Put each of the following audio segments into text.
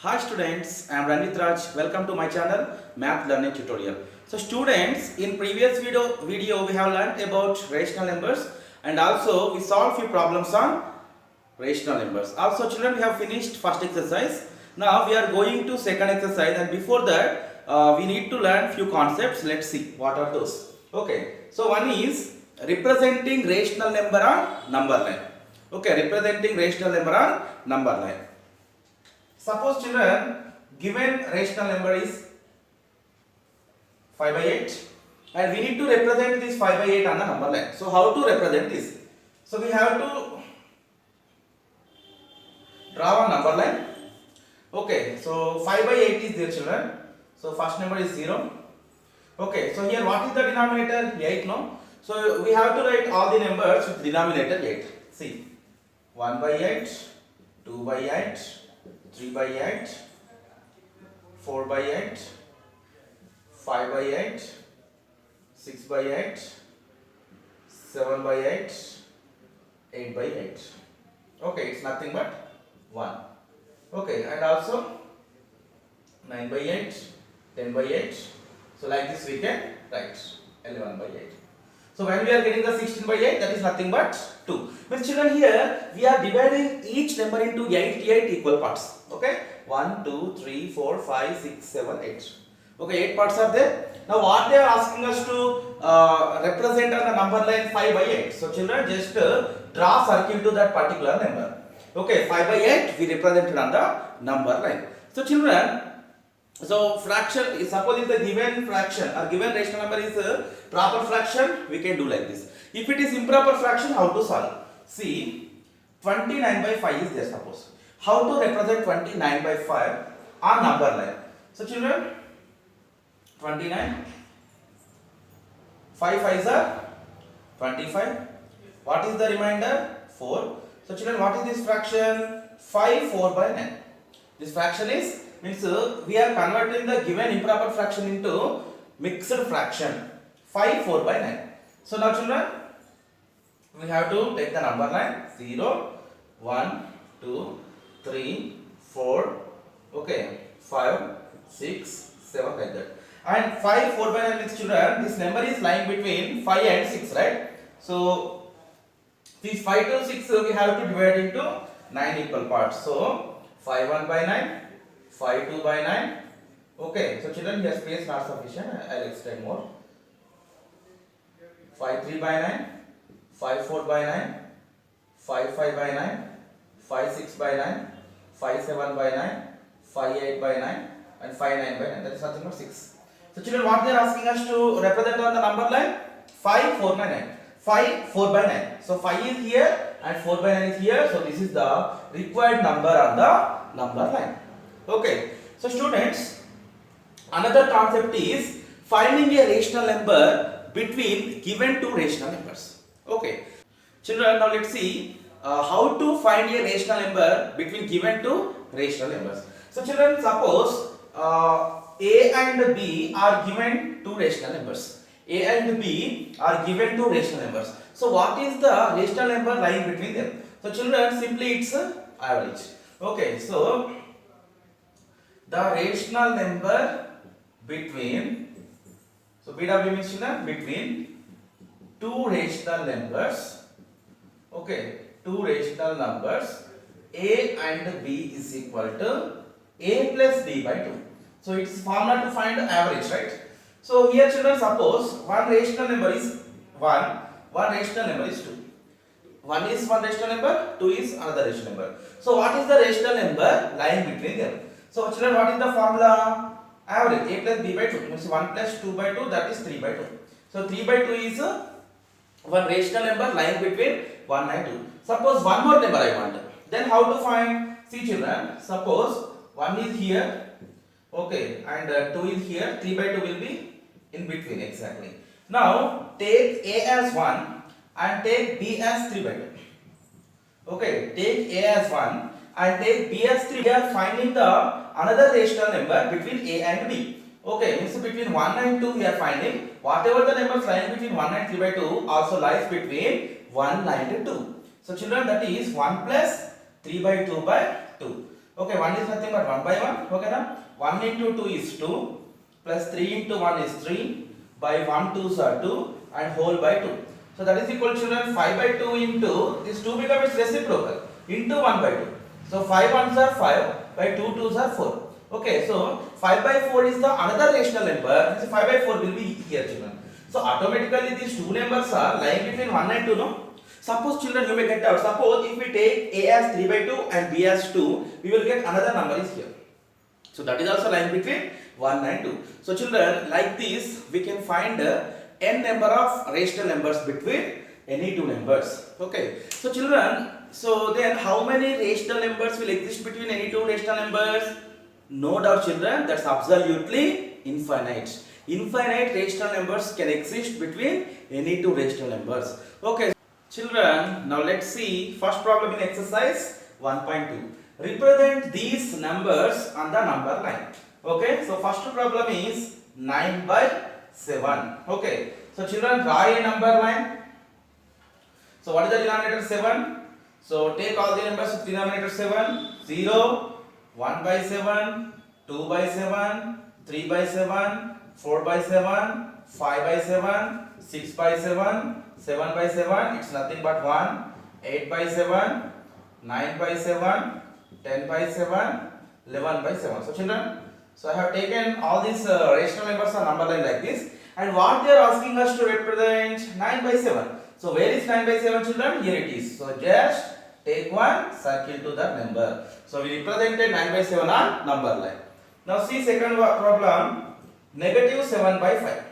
Hi students, I am Ranjit Raj. Welcome to my channel Math Learning Tutorial. So students, in previous video we have learned about rational numbers and also we solved few problems on rational numbers. Also children, we have finished first exercise. Now we are going to second exercise, and before that we need to learn few concepts. Let's see what are those. Okay, so one is representing rational number on number line. Okay, representing rational number on number line. Suppose children, given rational number is 5 by 8 and we need to represent this 5 by 8 on the number line. So how to represent this? So we have to draw a number line. Okay, so 5 by 8 is there children. So first number is 0. Okay, so here what is the denominator? 8, no? So we have to write all the numbers with denominator 8. See, 1 by 8, 2 by 8, 3 by 8, 4 by 8, 5 by 8, 6 by 8, 7 by 8, 8 by 8. Okay, it's nothing but 1. Okay, and also 9 by 8, 10 by 8. So like this we can write 11 by 8. So when we are getting the 16 by 8, that is nothing but 2. Means children, here we are dividing each number into 8 equal parts. Okay, 1, 2, 3, 4, 5, 6, 7, 8. Okay, 8 parts are there. Now what they are asking us to represent on the number line 5 by 8. So children, just draw circle to that particular number. Okay, 5 by 8 we represented on the number line. So children, so fraction, suppose if the given fraction or given rational number is a proper fraction, we can do like this. If it is improper fraction, how to solve? See, 29 by 5 is there suppose. How to represent 29 by 5 on number line? So children, 29, 5 5s are 25. What is the remainder? 4. So children, what is this fraction? 5 4 by 9. This fraction is means we are converting the given improper fraction into mixed fraction 5 4 by 9. So now children, we have to take the number line 0, 1, 2, 3, 4, okay, 5, 6, 7 like that. And 5 4 by 9 means children, this number is lying between 5 and 6, right? So these 5 to 6 we have to divide into 9 equal parts. So 5 1 by 9, 5 2 by 9. Okay, so children, here space not sufficient, I will extend more. 5 3 by 9, 5 4 by 9, 5 5 by 9, 5 6 by 9, 5 7 by 9, 5 8 by 9 and 5 9 by 9. That is nothing but 6. So children, what they are asking us to represent on the number line? 5 4 by 9. 5 4 by 9. So 5 is here and 4 by 9 is here. So this is the required number on the number line. Okay, so students, another concept is finding a rational number between given two rational numbers. Okay, children, now let's see how to find a rational number between given two rational numbers. So children, suppose A and B are given two rational numbers. A and B are given two rational numbers. So what is the rational number lying between them? So children, simply it's average. Okay, so the rational number between, so BW means children, between two rational numbers. Okay, two rational numbers A and B is equal to A plus B by 2. So it's formula to find average, right? So here children, suppose one rational number is 1, one rational number is 2. 1 is one rational number, 2 is another rational number. So what is the rational number lying between them? So children, what is the formula? Average. A plus B by 2 means 1 plus 2 by 2, that is 3 by 2. So 3 by 2 is one rational number lying between 1 and 2. Suppose one more number I want. Then how to find? See children, suppose 1 is here, okay, and 2 is here, 3 by 2 will be in between exactly. Now take A as 1 and take B as 3 by 2. Okay, take A as 1 and take B as 3. We are finding the another rational number between A and B. Okay, means between 1 and 2 we are finding whatever the numbers lying between 1 and 3 by 2 also lies between 1 and 2. So children, that is 1 plus 3 by 2 by 2. Okay, 1 is nothing but 1 by 1. Okay, now 1 into 2 is 2 plus 3 into 1 is 3 by 1 2s are 2 and whole by 2. So that is equal, children, 5 by 2 into this 2 becomes reciprocal into 1 by 2. So 5 ones are 5 by 2 2s are 4. Okay, so 5 by 4 is the another rational number. This 5 by 4 will be here, children. So automatically these two numbers are lying between 1 and 2, no? Suppose, children, you may get out. Suppose if we take A as 3 by 2 and B as 2, we will get another number is here. So that is also lying between 1 and 2. So children, like this, we can find n number of rational numbers between any two numbers. Okay. So children, so then how many rational numbers will exist between any two rational numbers? No doubt, children, that's absolutely infinite. Infinite rational numbers can exist between any two rational numbers. Okay. Children, now let's see first problem in exercise 1.2. Represent these numbers on the number line. Okay, so first problem is 9 by 7. Okay, so children, draw a number line. So what is the denominator? 7. So take all the numbers with denominator 7. 0, 1 by 7, 2 by 7, 3 by 7, 4 by 7, 5 by 7, 6 by 7, 7 by 7, it's nothing but 1, 8 by 7, 9 by 7, 10 by 7, 11 by 7. So children, so I have taken all these rational numbers on number line like this, and what they are asking us to represent 9 by 7. So where is 9 by 7, children? Here it is. So just take one circle to that number. So we represented 9 by 7 on number line. Now see second problem, negative 7 by 5.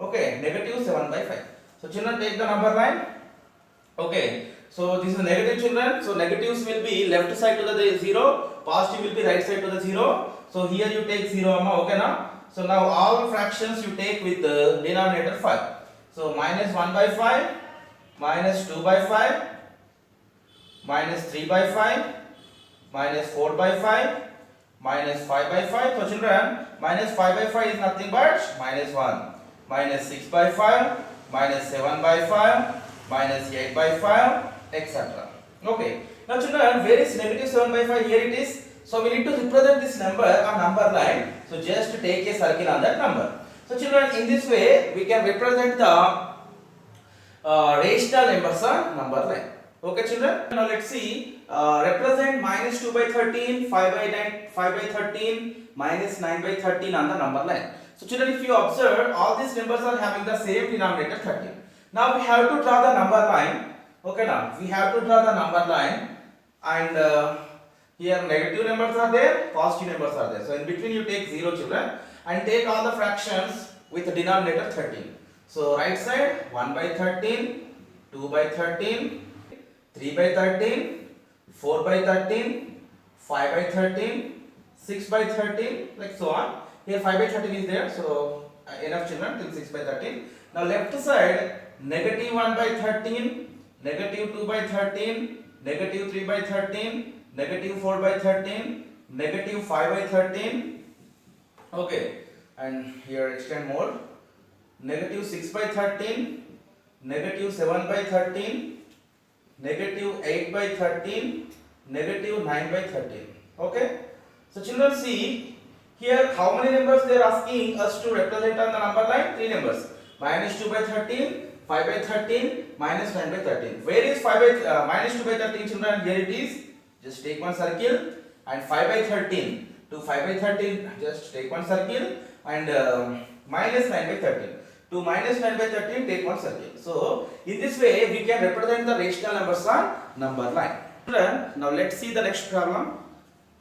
Okay, negative 7 by 5. So children, take the number line. Okay, so this is negative, children. So negatives will be left side to the 0, positive will be right side to the 0. So here you take 0, okay now. So now all fractions you take with the denominator 5. So minus 1 by 5, minus 2 by 5, minus 3 by 5, minus 4 by 5, minus 5 by 5. So children, minus 5 by 5 is nothing but minus 1. Minus 6 by 5, minus 7 by 5, minus 8 by 5, etc. Okay. Now children, where is negative 7 by 5? Here it is. So we need to represent this number on number line. So just take a circle on that number. So children, in this way we can represent the rational numbers on number line. Okay children. Now let's see. Represent minus 2 by 13, 5 by 9, 5 by 13, minus 9 by 13 on the number line. So children, if you observe, all these numbers are having the same denominator 13. Now we have to draw the number line. Okay, now we have to draw the number line, and here negative numbers are there, positive numbers are there. So in between you take 0, children, and take all the fractions with the denominator 13. So right side 1 by 13, 2 by 13, 3 by 13, 4 by 13, 5 by 13, 6 by 13, like so on. Here 5 by 13 is there, so enough, children, till 6 by 13. Now left side, negative 1 by 13, negative 2 by 13, negative 3 by 13, negative 4 by 13, negative 5 by 13. Okay, and here extend more. Negative 6 by 13, negative 7 by 13, negative 8 by 13, negative 9 by 13. Okay, so children, see here how many numbers they are asking us to represent on the number line? 3 numbers. Minus 2 by 13, 5 by 13, minus 9 by 13. Where is 5 by minus 2 by 13, children? Here it is. Just take one circle, and 5 by 13 to 5 by 13, just take one circle, and minus 9 by 13 to minus 9 by 13, take one circle. So in this way we can represent the rational numbers on number line. Children, now let's see the next problem.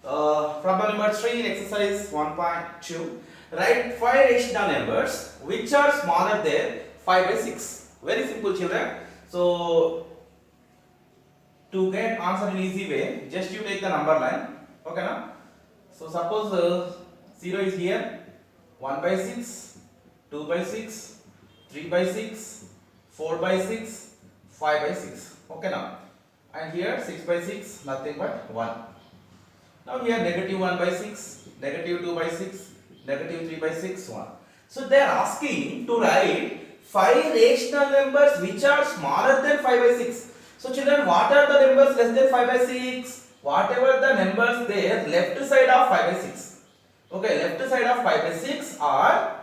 Problem number 3 in exercise 1.2. Write 5 rational numbers which are smaller than 5 by 6. Very simple, children. So to get answer in easy way, just you take the number line. Okay now. So suppose 0 is here, 1 by 6, 2 by 6, 3 by 6, 4 by 6, 5 by 6. Okay now. And here 6 by 6, nothing but 1. Now here negative 1 by 6, negative 2 by 6, negative 3 by 6, 1. So they are asking to write 5 rational numbers which are smaller than 5 by 6. So children, what are the numbers less than 5 by 6? whatever the numbers there left side of 5 by 6. Okay, left side of 5 by 6 are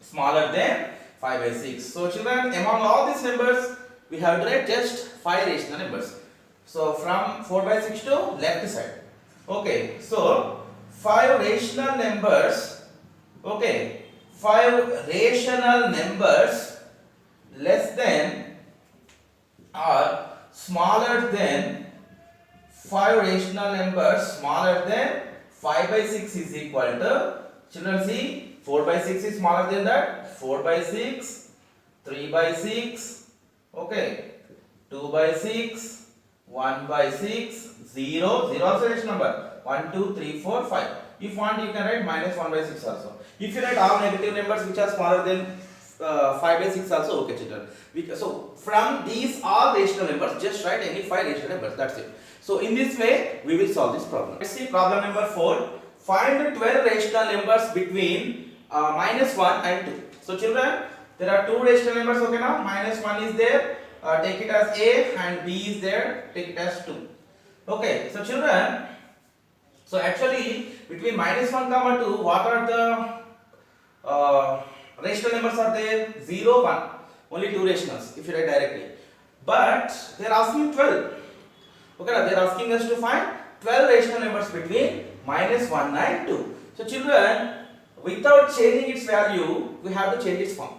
smaller than 5 by 6. So children, among all these numbers, we have to write just 5 rational numbers. So from 4 by 6 to left side. Okay, so 5 rational numbers. Okay, 5 rational numbers less than or smaller than 5 rational numbers smaller than 5 by 6 is equal to, children see, 4 by 6 is smaller than that, 4 by 6, 3 by 6, okay, 2 by 6, 1 by 6, 0, 0 also rational number, 1, 2, 3, 4, 5. If want, you can write minus 1 by 6 also. If you write all negative numbers which are smaller than 5 by 6 also, okay children. So from these all rational numbers, just write any 5 rational numbers, that's it. So in this way, we will solve this problem. Let's see problem number 4. Find 12 rational numbers between minus 1 and 2. So children, there are 2 rational numbers, okay now, minus 1 is there, take it as A, and B is there, take it as 2. Okay, so children, so actually between minus 1 comma 2, what are the rational numbers are there? 0, 1, only 2 rationals if you write directly. But they are asking 12. Okay, they are asking us to find 12 rational numbers between minus 1 and 2. So children, without changing its value, we have to change its form.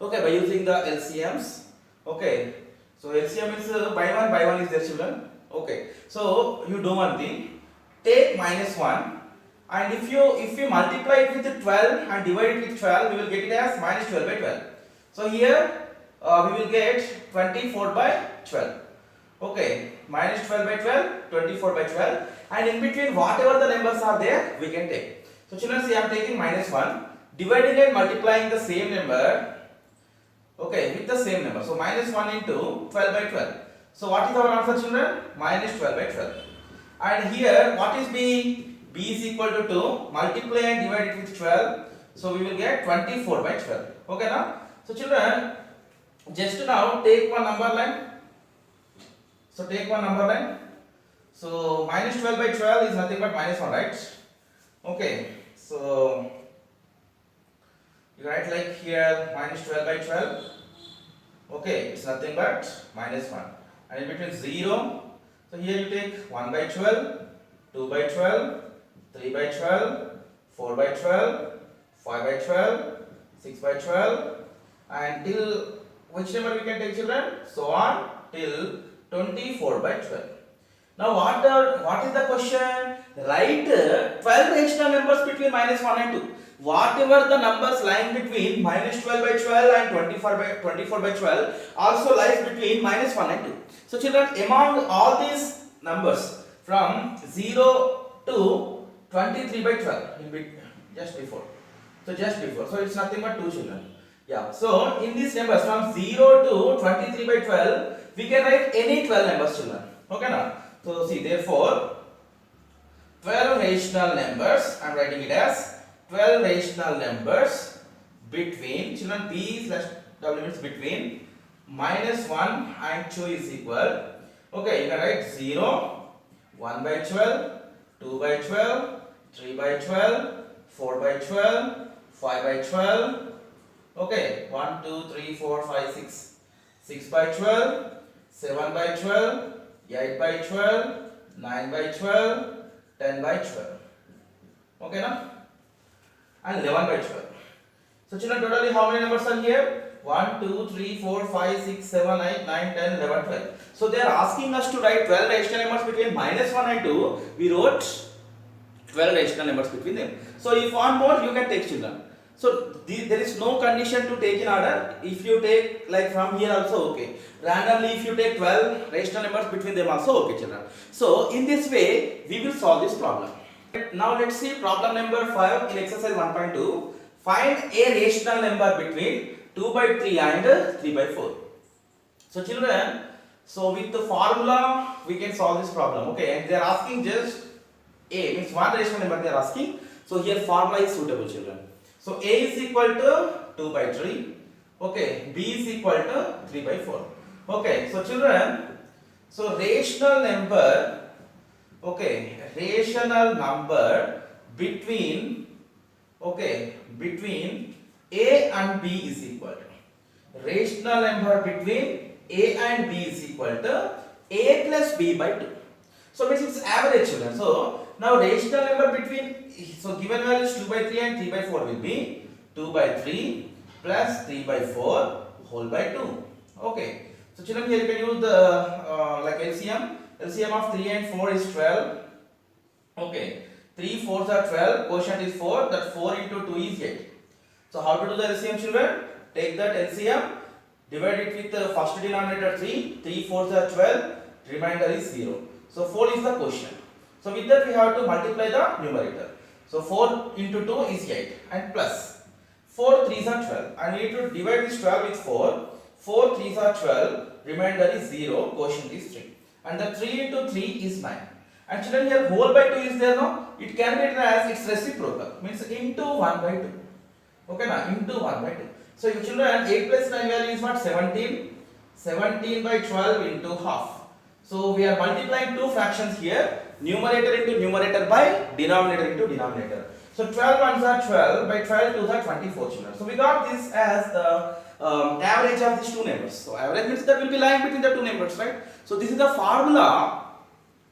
Okay, by using the LCMs. Okay, so LCM is by 1 is there children. Okay, so you do one thing, take minus 1 and if you multiply it with 12 and divide it with 12, we will get it as minus 12 by 12. So here we will get 24 by 12. Okay, minus 12 by 12, 24 by 12, and in between whatever the numbers are there, we can take. So children, see, I am taking minus 1, dividing and multiplying the same number, okay, with the same number. So minus 1 into 12 by 12. So what is our answer children? Minus 12 by 12. And here, what is B? B is equal to 2, multiply and divide it with 12. So we will get 24 by 12. Okay now? So children, just now take one number line. So take one number line. So minus 12 by 12 is nothing but minus 1, right? Okay. So you write like here minus 12 by 12. Okay, it's nothing but minus 1. And in between 0. So here you take 1 by 12, 2 by 12, 3 by 12, 4 by 12, 5 by 12, 6 by 12, and till which number we can take children? So on till 24 by 12. Now what is the question? Write 12 rational numbers between minus 1 and 2. Whatever the numbers lying between minus 12 by 12 and 24 by 12 also lies between minus 1 and 2. So children, among all these numbers from 0 to 23 by 12, just before. So just before. So it's nothing but 2 children. Yeah. So in these numbers from 0 to 23 by 12, we can write any 12 numbers children. Okay now. So see, therefore 12 rational numbers, I am writing it as 12 rational numbers between, children, B slash W means between minus 1 and 2 is equal. Okay, you can write 0, 1 by 12, 2 by 12, 3 by 12, 4 by 12, 5 by 12. Okay, 1, 2, 3, 4, 5, 6. 6 by 12, 7 by 12, 8 by 12, 9 by 12, 10 by 12. Okay now? And 11 by 12. So children, totally how many numbers are here? 1, 2, 3, 4, 5, 6, 7, 8, 9, 10, 11, 12. So they are asking us to write 12 rational numbers between minus 1 and 2. We wrote 12 rational numbers between them. So if one more, you can take children. So there is no condition to take in order. If you take like from here also okay. Randomly if you take 12 rational numbers between them also okay children. So in this way we will solve this problem. Now let's see problem number 5 in exercise 1.2. Find a rational number between 2 by 3 and 3 by 4. So children, so with the formula we can solve this problem. Okay, and they are asking just a, means one rational number they are asking. So here formula is suitable children. So a is equal to 2 by 3. Okay, b is equal to 3 by 4. Okay, so children, so rational number okay, rational number between, okay, between A and B is equal to, rational number between A and B is equal to A plus B by 2. So means it's average, children. So now rational number between, so given values 2 by 3 and 3 by 4 will be 2 by 3 plus 3 by 4 whole by 2. Okay. So children, here you can use the like LCM. LCM of 3 and 4 is 12. Okay. 3 4s are 12. Quotient is 4. That 4 into 2 is 8. So how to do the LCM, children? Take that LCM, divide it with the first denominator 3. 3 4s are 12. Remainder is 0. So 4 is the quotient. So with that we have to multiply the numerator. So 4 into 2 is 8 and plus 4 3s are 12, and we need to divide this 12 with 4. 4 3s are 12, remainder is 0, quotient is 3. And the 3 into 3 is 9. And children, here whole by 2 is there, no? It can be written as its reciprocal, means into 1 by 2. Okay, now into 1 by 2. So you children, 8 plus 9 value is what? 17. 17 by 12 into half. So we are multiplying two fractions here, numerator into numerator by denominator into denominator. So 12 ones are 12, by 12 twos are 24, children. So we got this as the average of these two numbers. So average means that will be lying between the two numbers, right? So this is the formula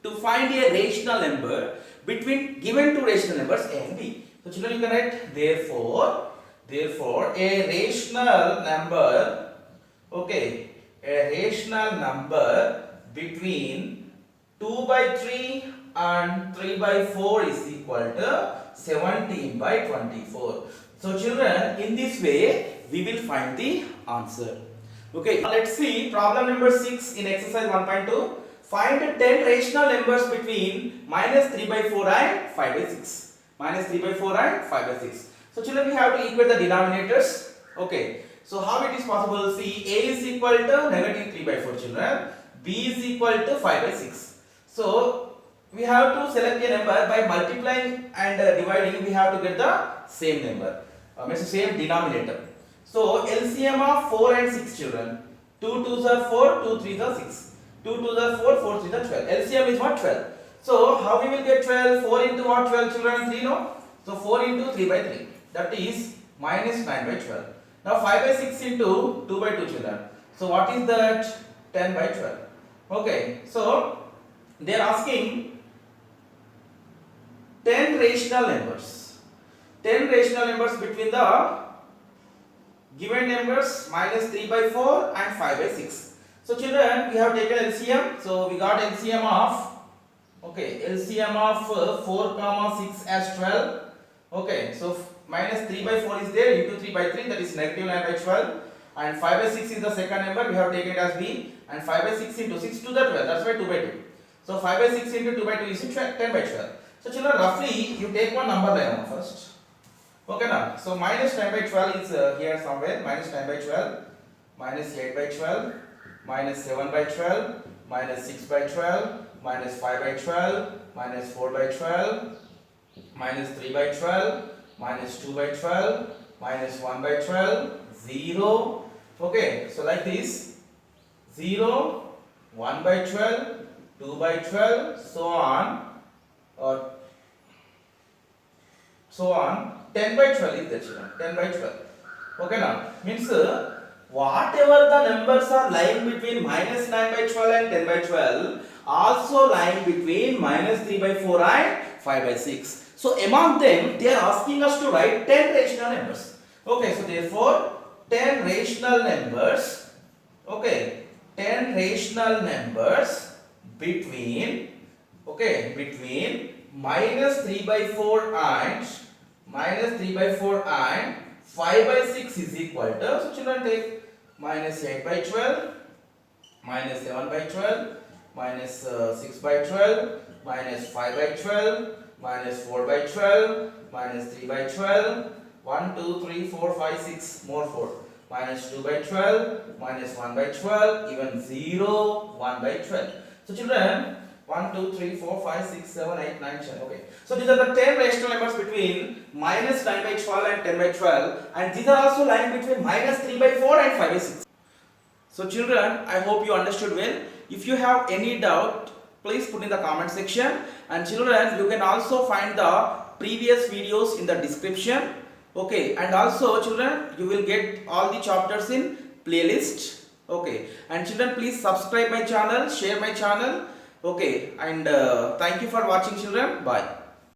to find a rational number between given two rational numbers A and B. So children, you can write therefore a rational number, okay, a rational number between 2 by 3 and 3 by 4 is equal to 17 by 24. So children, in this way we will find the answer. Okay, now let's see problem number 6 in exercise 1.2. Find 10 rational numbers between minus 3 by 4 and 5 by 6. Minus 3 by 4 and 5 by 6. So children, we have to equate the denominators. Okay, so how it is possible? See, A is equal to negative 3 by 4, children. B is equal to 5 by 6. So we have to select a number by multiplying and dividing. We have to get the same number, means the same denominator. So LCM of 4 and 6, children. 2 2s are 4, 2 3s are 6. 2 2s are 4, 4 3s are 12. LCM is what? 12. So how we will get 12? 4 into what? 12, children? 3, no? So 4 into 3 by 3. That is minus 9 by 12. Now 5 by 6 into 2 by 2, children. So what is that? 10 by 12. Okay, so they are asking 10 rational numbers. 10 rational numbers between the given numbers minus 3 by 4 and 5 by 6. So children, we have taken LCM. So we got LCM of, okay, LCM of 4 comma 6 as 12. Okay, so minus 3 by 4 is there, into 3 by 3, that is negative 9 by 12. And 5 by 6 is the second number, we have taken it as B. And 5 by 6 into 6 to the 12, that's why 2 by 2. So 5 by 6 into 2 by 2 is 10 by 12. So children, roughly you take one number line first. Okay now, so minus 10 by 12 is here somewhere, minus 10 by 12, minus 8 by 12, minus 7 by 12, minus 6 by 12, minus 5 by 12, minus 4 by 12, minus 3 by 12, minus 2 by 12, minus 1 by 12, 0. Okay, so like this, 0, 1 by 12, 2 by 12, so on, 10 by 12 is there, children, 10 by 12. Okay now, means whatever the numbers are lying between minus 9 by 12 and 10 by 12, also lying between minus 3 by 4 and 5 by 6. So among them, they are asking us to write 10 rational numbers. Okay, so therefore 10 rational numbers, okay, 10 rational numbers between, okay, between minus 3 by 4 and 5 by 6 is equal to, so children, take minus 8 by 12, minus 7 by 12, minus 6 by 12, minus 5 by 12, minus 4 by 12, minus 3 by 12, 1, 2, 3, 4, 5, 6, more 4, minus 2 by 12, minus 1 by 12, even 0, 1 by 12. So children, 1, 2, 3, 4, 5, 6, 7, 8, 9, 10. Okay. So these are the 10 rational numbers between minus 9 by 12 and 10 by 12, and these are also lying between minus 3 by 4 and 5 by 6. So children, I hope you understood well. If you have any doubt, please put in the comment section. And children, you can also find the previous videos in the description. Okay, and also children, you will get all the chapters in playlist. Okay, and children, please subscribe my channel, share my channel. Okay, and thank you for watching children. Bye.